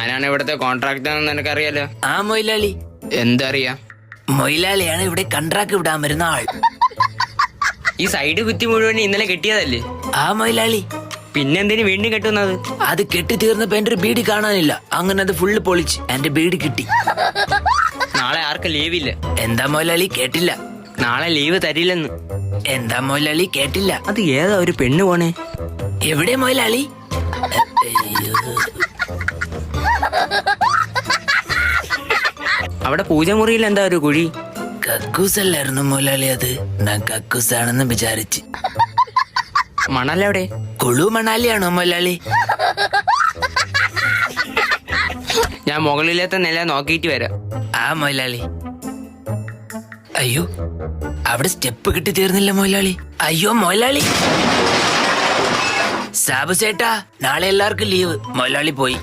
ഞാനാണ് ഇവിടുത്തെ കോൺട്രാക്ടർ ആണെന്ന് നിനക്കറിയാലോ. ആ മൊയിലാളി. എന്തറിയാ? മൊയിലാളിയാണ് ഇവിടെ കൺട്രാക്ട് വിടാൻ വരുന്ന ആൾ. ഈ സൈഡ് കുത്തി മുഴുവൻ ഇന്നലെ കെട്ടിയതല്ലേ? ആ മൊയിലാളി. പിന്നെന്തിനു വീണ്ടും കെട്ടുന്നത്? അത് കെട്ടി തീർന്നപ്പോ എന്റെ ഒരു ബീഡി കാണാനില്ല. അങ്ങനെ അത് ഫുള്ള് പൊളിച്ച് എന്റെ ബീഡി കിട്ടി. നാളെ ആർക്കും ലീവില്ല. എന്താ മൊയിലാളി കേട്ടില്ല? നാളെ ലീവ് തരില്ലെന്ന്. എന്താ മൊയിലാളി കേട്ടില്ല? അത് ഏതാ ഒരു പെണ്ണ് പോണേ? എവിടെ മൊയിലാളി? അവിടെ പൂജമുറിയിൽ എന്താ ഒരു കുഴി? കക്കൂസല്ലായിരുന്നു മൊയിലാളി. അത് ഞാൻ കക്കൂസാണെന്ന് വിചാരിച്ച്. മണലെവിടെ? കുളു മണാലിയാണോ മൊയിലാളി? ഞാൻ മുകളിലത്തെ നില നോക്കിയിട്ട് വരാം. ആ മൊയിലാളി. അയ്യോ, അവിടെ സ്റ്റെപ്പ് കിട്ടി തീർന്നില്ല മൊയിലാളി. അയ്യോ മൊയിലാളി. സാബു ചേട്ടാ, നാളെ എല്ലാവർക്കും ലീവ്. മൊയിലാളി പോയി.